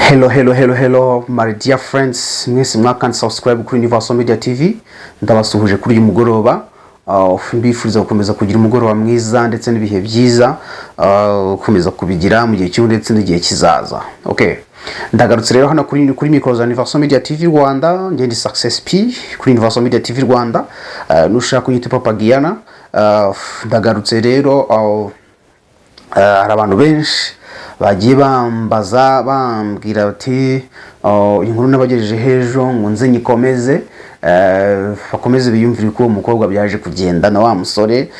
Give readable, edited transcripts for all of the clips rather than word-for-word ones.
Hello my dear friends, mwese mwakandi subscribe kuri Universal Media TV. Ndabasuhuje kuri uyu mugoroba, mbifuriza gukomeza kugira umugoroba mwiza ndetse n'ibihe byiza, gukomeza kubigira mu gihe cyo ndetse n'igihe kizaza. Okay, ndagarutse rero hano kuri micro za Universal Media TV Rwanda, ngendi Success P kuri Universal Media TV Rwanda. Nushaka kunyita Papa Giana. Ndagarutse rero hari abantu benshi bagiye bambaza bambwira bati inkuru nabagejeje hejo ngo nze nyikomeze, bakomeze biyumvire ko umukobwa byaje kugenda na wa musore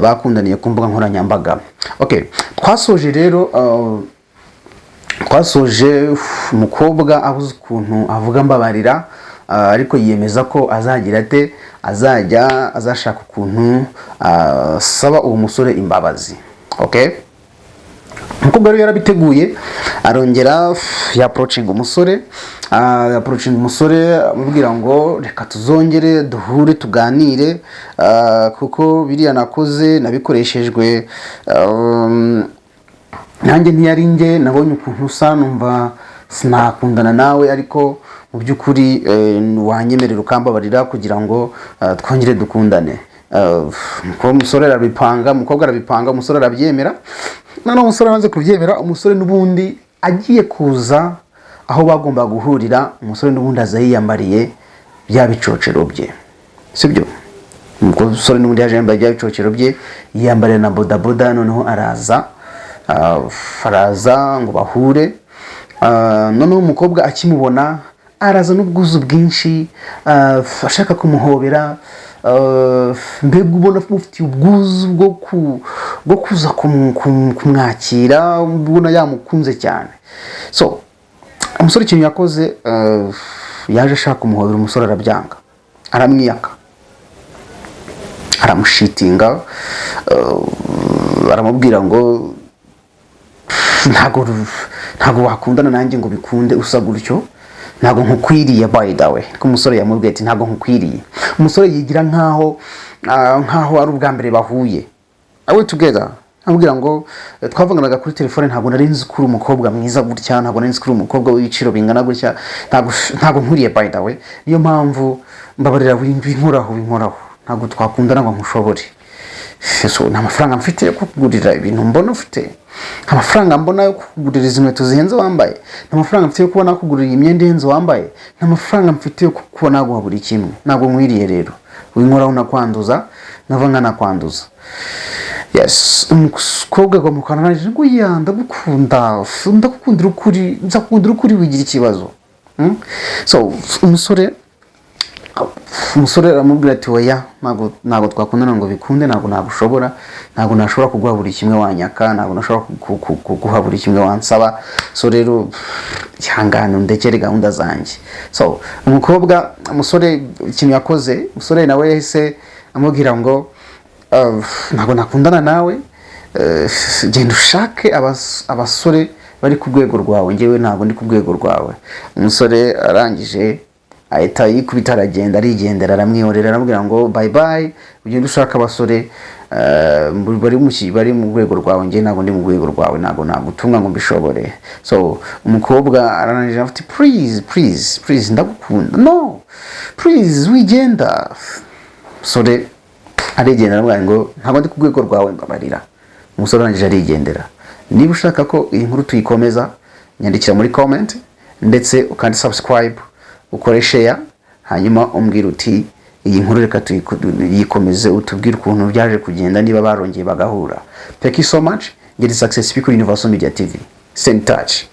bakundaniye ku mbuga nkoranyambaga. Okay, twasoje rero umukobwa abuze ukuntu avuga mbabarira, ariko yiyemeza ko azagira ate azashaka ukuntu saba uwo musore imbabazi. Okay, umukobwa rero yarabiteguye, arongera approaching umusore amubwira ngo reka tuzongere duhure tuganire, kuko biriya nakoze nabikoreshejwe nanjye ntiyari nge, nabonye ukuntu usa numva sinakundana nawe, ariko mu by'ukuri wanyemerera ukambabarira kugira ngo twongere dukundane. Umusore arabipanga, umukobwa arabipanga, umusore arabyemera. None umusore amaze kubyemera, umusore n'ubundi agiye kuza aho bagomba guhurira, umusore n'ubundi aza yiyambariye bya bicocero bye, sibyo? Umusore n'ubundi yaje yambaye bya bicocero bye, yiyambariye na bodaboda, noneho araza ngo bahure. Noneho umukobwa akimubona araza n'ubwuzu bwinshi, ashaka kumuhobera, mbega ubona mufitiye ubwuzu bwo kuza kumwakira, ubona yamukunze cyane. So umusore ikintu yakoze, yaje ashaka kumuhobera, umusore arabyanga, aramwiyaka, aramushitinga, aramubwira ngo ntago wakundana nanjye ngo bikunde usa gutyo, ntago nkukwiriye. By the way, ko umusore yamubwiye ati ntago nkukwiriye. Umusore yigira nkaho ari ubwa mbere bahuye. Are we together? Amubwira ngo twavuganaga kuri telefone, ntago nari nzi kuri umukobwa mwiza gutya, ntago nari nzi kuri umukobwa w'ibiciro bingana gutya, ntago nkuriye. By the way, niyo mpamvu mbabarira winkoraho, ntago twakundana ngo nkushobore. So nta mafaranga mfite yo kugurira ibintu mbona ufite, nta mafaranga mbona yo kugurira inkweto zihenze wambaye, nta mafaranga mfite yo kubona kugurira imyenda ihenze wambaye, nta mafaranga mfite yo kubona guha buri kimwe. Ntabwo nkwiriye rero, winkoraho nakwanduza, nava nkana. Yes, umukobwa agomukana naje ngo ndagukundira ukuri, nzakundira ukuri wigira ikibazo. So umusore aramubwira ati oya, ntago twakundana ngo bikunde, ntago nagushobora, ntago nashobora kuguha buri kimwe wanyaka, ntago nashobora kuguha buri kimwe wansaba. So rero ihangane ndekere gahunda zanjye. So umusore ikintu yakoze, umusore nawe yahise amubwira ngo ntago nakundana nawe, genda ushake abasore bari ku rwego rwawe, ngewe ntago ndi ku rwego rwawe. Umusore arangije ahita yikubita aragenda, arigendera, aramwihorera, aramubwira ngo bye bye, ugenda ushaka abasore bari mu rwego rwawe, ngewe ntago ndi mu rwego rwawe, ntago nagutunga ngo mbishobore. So umukobwa arananije afite please ndagukunda, no please wigenda. Umusore arigendera, aramubwira ngo ntago ndi ku rwego rwawe, mbabarira. Umusore arangije arigendera. Niba ushaka ko iyi nkuru tuyikomeza, nyandikira muri comment, ndetse ukandi subscribe, ukore share, hanyuma umbwira uti iyi nkuru reka tuyikomeze, utubwire ukuntu byaje kugenda, niba barongeye bagahura. Thank you so much. Get Success Speak Universal Media TV. Stay in touch.